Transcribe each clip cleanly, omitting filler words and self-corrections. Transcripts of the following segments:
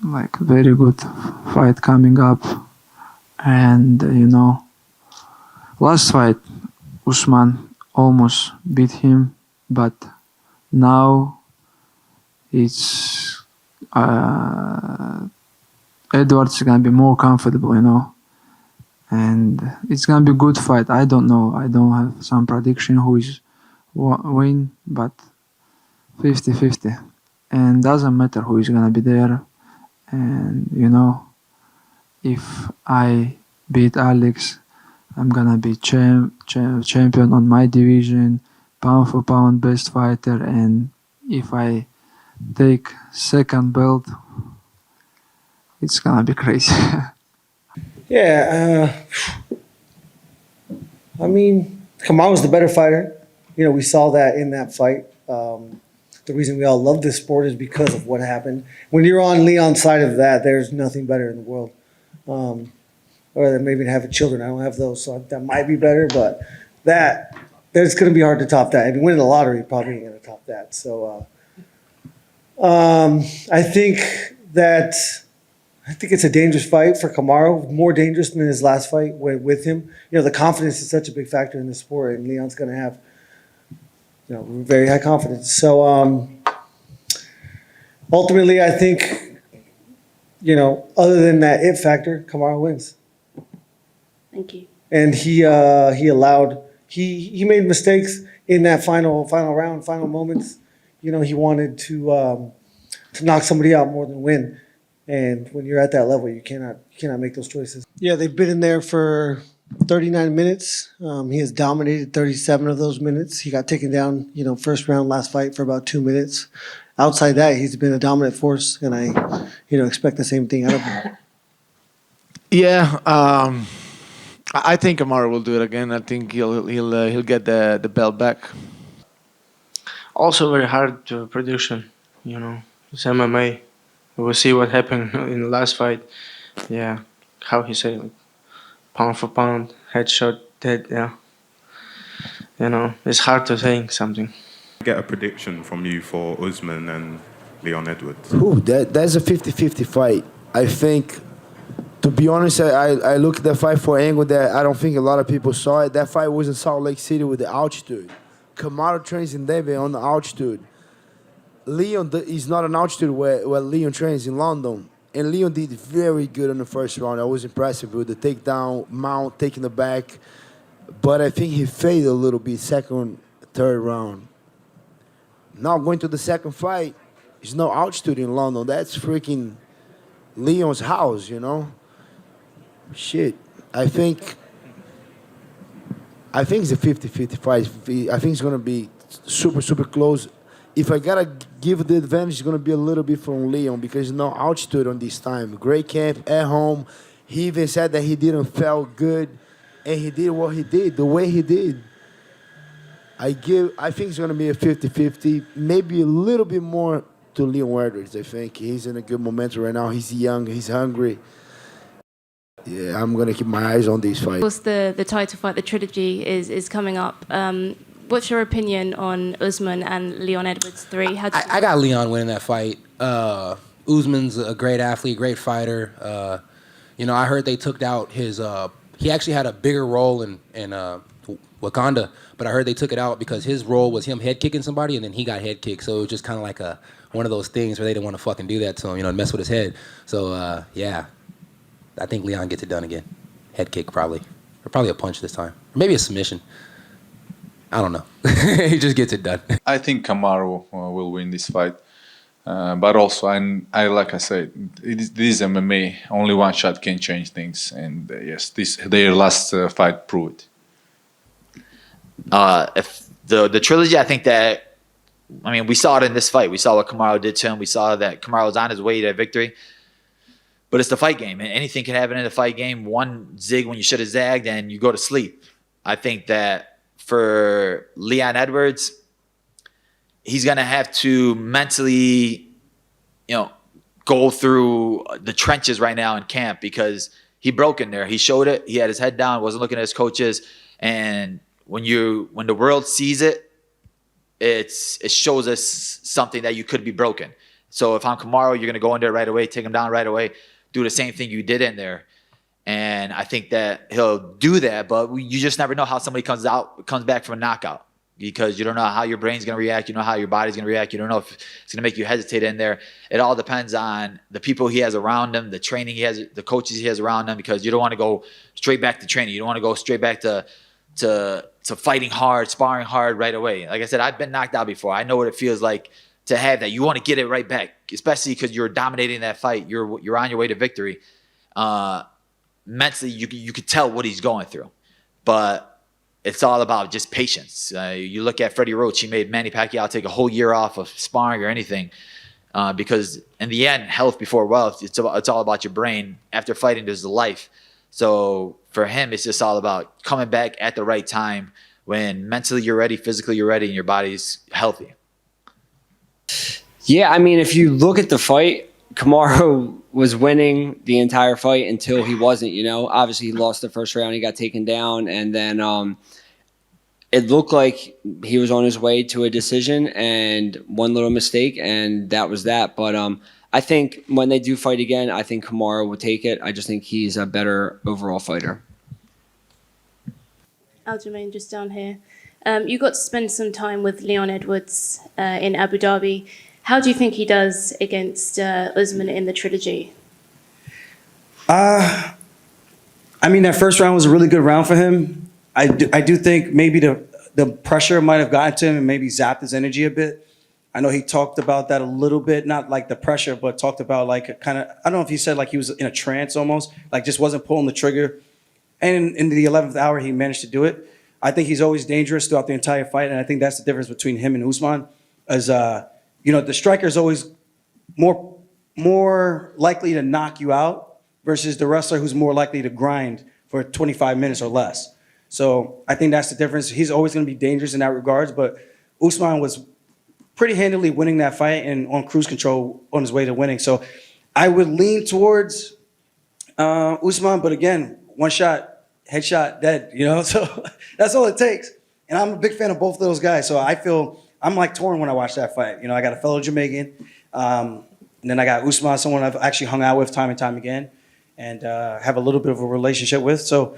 like very good fight coming up, and last fight Usman almost beat him, but now it's Edwards is gonna be more comfortable, and it's gonna be a good fight. I don't know. I don't have some prediction who is win, but 50-50, and doesn't matter who is gonna be there. And if I beat Alex, I'm gonna be champion on my division, pound for pound best fighter. And if I take second belt, it's gonna be crazy. Yeah, I mean, Kamaru's the better fighter. We saw that in that fight. The reason we all love this sport is because of what happened. When you're on Leon's side of that, there's nothing better in the world. Or than maybe having children. I don't have those, so that might be better. But that's going to be hard to top that. If you win the lottery, probably ain't going to top that. So I think it's a dangerous fight for Kamaru, more dangerous than his last fight with him. The confidence is such a big factor in the sport, and Leon's going to have very high confidence. So ultimately, I think, other than that it factor, Kamaru wins. Thank you. And he made mistakes in that final round, final moments. He wanted to knock somebody out more than win. And when you're at that level, you cannot make those choices. Yeah, they've been in there for 39 minutes. He has dominated 37 of those minutes. He got taken down, first round last fight for about 2 minutes. Outside that, he's been a dominant force, and I, expect the same thing out of him. Yeah, I think Kamaru will do it again. I think he'll get the belt back. Also, very hard prediction. It's MMA. We'll see what happened in the last fight. Yeah, how he said it. Pound for pound, headshot, dead, yeah. It's hard to say something. Get a prediction from you for Usman and Leon Edwards. Ooh, that's a 50-50 fight. I think, to be honest, I look at the fight for an angle that I don't think a lot of people saw it. That fight was in Salt Lake City with the altitude. Kamaru trains in Denver on the altitude. Leon is not an altitude where Leon trains in London. And Leon did very good in the first round. I was impressive with the takedown, mount, taking the back. But I think he failed a little bit second, third round. Now going to the second fight, there's no altitude in London. That's freaking Leon's house, Shit. I think it's a 50-50 fight. I think it's going to be super, super close. If I got to give the advantage, it's going to be a little bit from Leon because no altitude on this time. Great camp, at home. He even said that he didn't feel good, and he did what he did, the way he did. I think it's going to be a 50-50, maybe a little bit more to Leon Edwards, I think. He's in a good momentum right now. He's young. He's hungry. Yeah, I'm going to keep my eyes on this fight. Of course, the title fight, the trilogy, is coming up. What's your opinion on Usman and Leon Edwards 3? I got Leon winning that fight. Usman's a great athlete, great fighter. I heard they took out his... he actually had a bigger role in Wakanda, but I heard they took it out because his role was him head kicking somebody, and then he got head kicked. So it was just kind of like one of those things where they didn't want to fucking do that to him, mess with his head. So, yeah, I think Leon gets it done again. Head kick, probably. Or probably a punch this time. Or maybe a submission. I don't know. He just gets it done. I think Kamaru will win this fight. But also, I like I said, this is MMA. Only one shot can change things. And yes, their last fight proved it. If the trilogy, I think that, we saw it in this fight. We saw what Kamaru did to him. We saw that Kamaru was on his way to victory. But it's the fight game, and anything can happen in the fight game. One zig when you should have zagged, and you go to sleep. I think that for Leon Edwards, he's going to have to mentally, go through the trenches right now in camp because he broke in there. He showed it. He had his head down, wasn't looking at his coaches. And when the world sees it, it shows us something that you could be broken. So if I'm Kamaru, you're going to go in there right away, take him down right away, do the same thing you did in there. And I think that he'll do that, but you just never know how somebody comes back from a knockout, because you don't know how your brain's going to react. You don't know how your body's going to react. You don't know if it's going to make you hesitate in there. It all depends on the people he has around him, the training he has, the coaches he has around him, because you don't want to go straight back to training. You don't want to go straight back to fighting hard, sparring hard right away. Like I said, I've been knocked out before. I know what it feels like to have that. You want to get it right back, especially because you're dominating that fight. You're on your way to victory. Mentally, you could tell what he's going through, but it's all about just patience. You look at Freddie Roach; he made Manny Pacquiao take a whole year off of sparring or anything, because in the end, health before wealth. It's all about your brain. After fighting, there's the life. So for him, it's just all about coming back at the right time when mentally you're ready, physically you're ready, and your body's healthy. Yeah, I mean, if you look at the fight, Kamaru was winning the entire fight until he wasn't, Obviously, he lost the first round. He got taken down. And then it looked like he was on his way to a decision and one little mistake, and that was that. But I think when they do fight again, I think Kamaru will take it. I just think he's a better overall fighter. Aljamain, just down here. You got to spend some time with Leon Edwards in Abu Dhabi. How do you think he does against Usman in the trilogy? I mean, that first round was a really good round for him. I do think maybe the pressure might have gotten to him and maybe zapped his energy a bit. I know he talked about that a little bit, not like the pressure, but talked about like kind of, I don't know if he said like he was in a trance almost, like just wasn't pulling the trigger. And in the 11th hour, he managed to do it. I think he's always dangerous throughout the entire fight, and I think that's the difference between him and Usman. As the striker is always more likely to knock you out versus the wrestler who's more likely to grind for 25 minutes or less. So I think that's the difference. He's always going to be dangerous in that regards, but Usman was pretty handily winning that fight and on cruise control on his way to winning. So I would lean towards Usman, but again, one shot, headshot, dead, So that's all it takes. And I'm a big fan of both of those guys, so I feel I'm like torn when I watch that fight. I got a fellow Jamaican, and then I got Usman, someone I've actually hung out with time and time again, and have a little bit of a relationship with. So,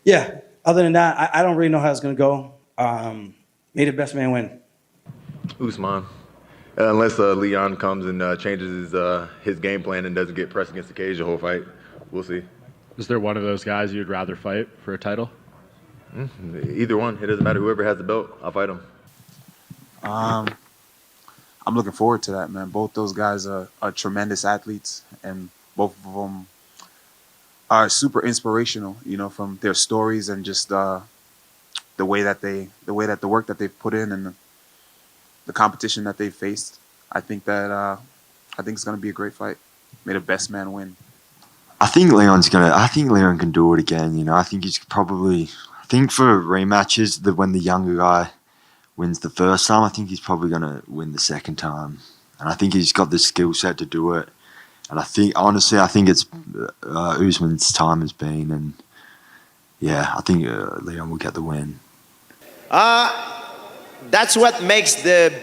yeah. Other than that, I don't really know how it's gonna go. May the best man win. Usman, unless Leon comes and changes his game plan and doesn't get pressed against the cage the whole fight, we'll see. Is there one of those guys you'd rather fight for a title? Either one. It doesn't matter. Whoever has the belt, I'll fight him. I'm looking forward to that, man. Both those guys are tremendous athletes, and both of them are super inspirational, from their stories and just the way that the work that they've put in and the competition that they've faced. I think it's gonna be a great fight. May the best man win. I think Leon can do it again. I think I think for rematches, when the younger guy wins the first time, I think he's probably going to win the second time. And I think he's got the skill set to do it. And I think it's Usman's time has been. And yeah, I think Leon will get the win. That's what makes the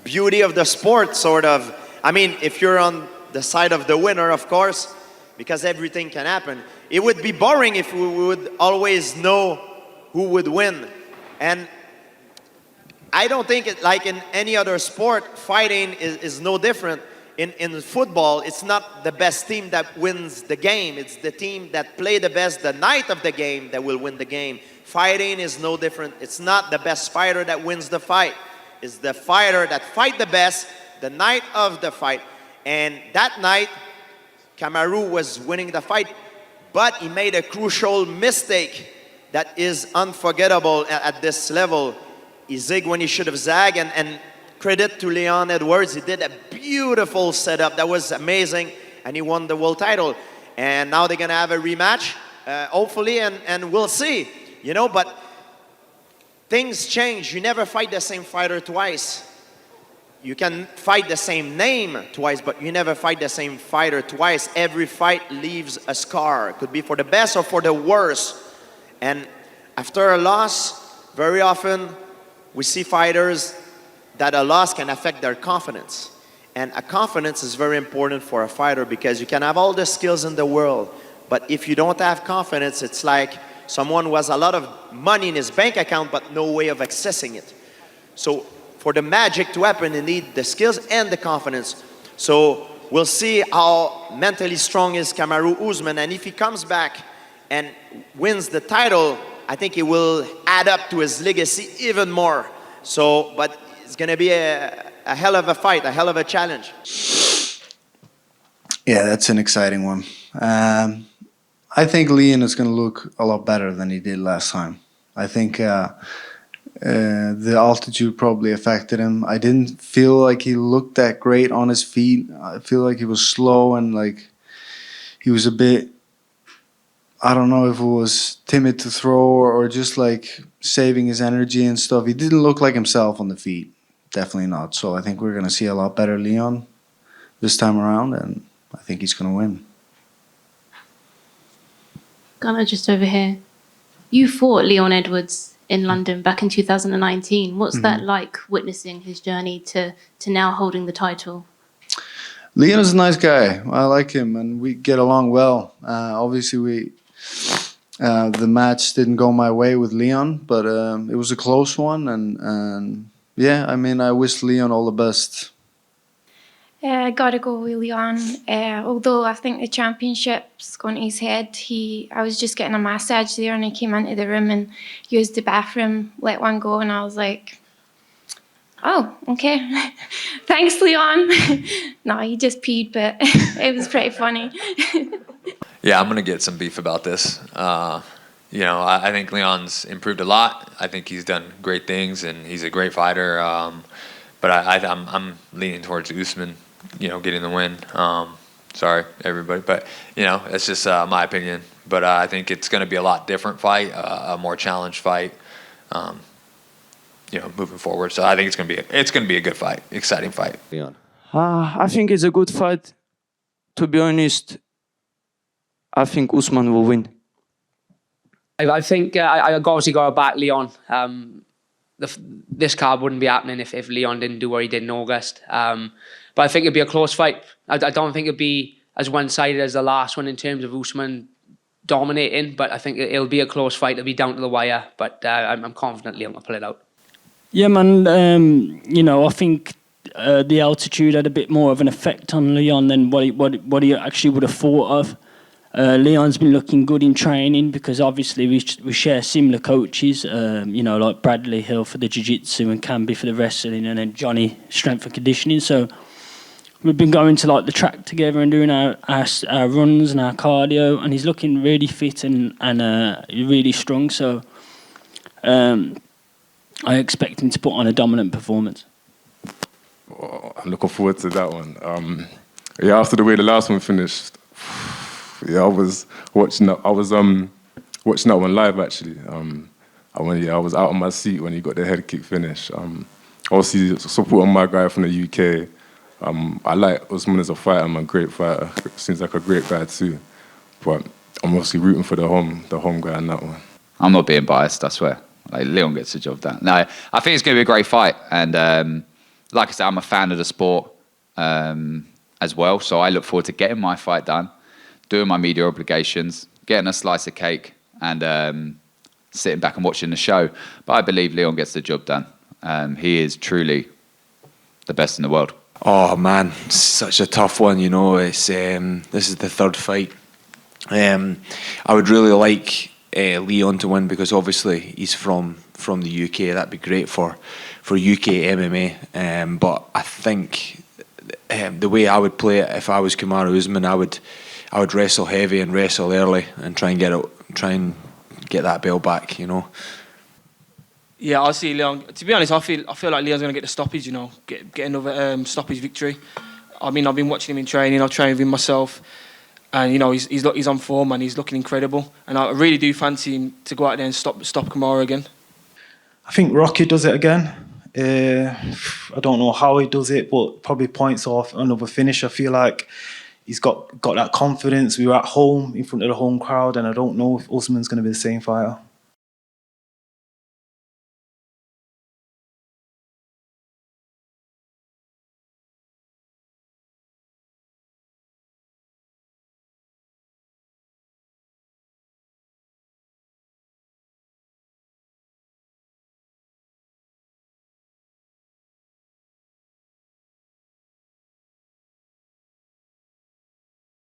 beauty of the sport, sort of. I mean, if you're on the side of the winner, of course, because everything can happen. It would be boring if we would always know who would win. And I don't think like in any other sport, fighting is no different. In football, it's not the best team that wins the game. It's the team that play the best the night of the game that will win the game. Fighting is no different. It's not the best fighter that wins the fight. It's the fighter that fight the best the night of the fight. And that night, Kamaru was winning the fight, but he made a crucial mistake that is unforgettable at this level. He zigged when he should have zagged, and credit to Leon Edwards. He did a beautiful setup. That was amazing, and he won the world title. And now they're going to have a rematch, hopefully, and we'll see. But things change. You never fight the same fighter twice. You can fight the same name twice, but you never fight the same fighter twice. Every fight leaves a scar. It could be for the best or for the worst. And after a loss, very often we see fighters that a loss can affect their confidence. And a confidence is very important for a fighter because you can have all the skills in the world, but if you don't have confidence, it's like someone who has a lot of money in his bank account but no way of accessing it. So for the magic to happen, you need the skills and the confidence. So we'll see how mentally strong is Kamaru Usman, and if he comes back and wins the title, I think it will add up to his legacy even more. So, but it's going to be a hell of a fight, a hell of a challenge. Yeah, that's an exciting one. I think Leon is going to look a lot better than he did last time. I think the altitude probably affected him. I didn't feel like he looked that great on his feet. I feel like he was slow and like he was a bit, I don't know if it was timid to throw or just like saving his energy and stuff. He didn't look like himself on the feet. Definitely not. So I think we're going to see a lot better Leon this time around, and I think he's going to win. Gunnar, just over here. You fought Leon Edwards in London back in 2019. What's that like, witnessing his journey to now holding the title? Leon is a nice guy. I like him, and we get along well. Obviously, the match didn't go my way with Leon, but it was a close one, and yeah, I mean, I wish Leon all the best. I gotta go with Leon. Although I think the championship's gone to his head. I was just getting a massage there, and he came into the room and used the bathroom, let one go, and I was like, "Oh, okay, thanks, Leon." No, he just peed, but it was pretty funny. Yeah, I'm gonna get some beef about this. You know, I think Leon's improved a lot. I think he's done great things, and he's a great fighter. But I'm leaning towards Usman, you know, getting the win. Sorry, everybody, but you know, it's just my opinion. But I think it's going to be a lot different fight, a more challenged fight. You know, moving forward. So I think it's going to be a good fight, exciting fight. Leon. I think it's a good fight. To be honest, I think Usman will win. I think I obviously got to back Leon. This card wouldn't be happening if Leon didn't do what he did in August. But I think it'd be a close fight. I don't think it'd be as one-sided as the last one in terms of Usman dominating, but I think it'll be a close fight. It'll be down to the wire, but I'm confident Leon will pull it out. Yeah, man. You know, I think the altitude had a bit more of an effect on Leon than what he actually would have thought of. Leon's been looking good in training because obviously we share similar coaches, you know, like Bradley Hill for the jiu-jitsu and Camby for the wrestling, and then Johnny strength and conditioning. So we've been going to like the track together and doing our runs and our cardio, and he's looking really fit and really strong. So I expect him to put on a dominant performance. Oh, I'm looking forward to that one. Yeah, after the way the last one finished. Yeah, I was watching that one live actually. I was out on my seat when he got the head kick finish. Obviously supporting my guy from the UK. I like Usman as a fighter. I'm a great fighter. Seems like a great guy too. But I'm obviously rooting for the home guy in that one. I'm not being biased, I swear. Like, Leon gets the job done. No, I think it's going to be a great fight. And like I said, I'm a fan of the sport as well. So I look forward to getting my fight done, doing my media obligations, getting a slice of cake, and sitting back and watching the show. But I believe Leon gets the job done. He is truly the best in the world. Oh man, such a tough one. You know, it's this is the third fight. I would really like Leon to win because obviously he's from the UK. That'd be great for UK MMA. But I think the way I would play it, if I was Kamaru Usman, I would wrestle heavy and wrestle early and try and get that belt back. You know. Yeah, I see Leon. To be honest, I feel like Leon's going to get the stoppage. You know, get another stoppage victory. I mean, I've been watching him in training. I've trained with him myself, and you know, he's on form and he's looking incredible. And I really do fancy him to go out there and stop Kamaru again. I think Rocky does it again. I don't know how he does it, but probably points off another finish. I feel like he's got that confidence. We were at home in front of the home crowd, and I don't know if Usman's going to be the same fighter.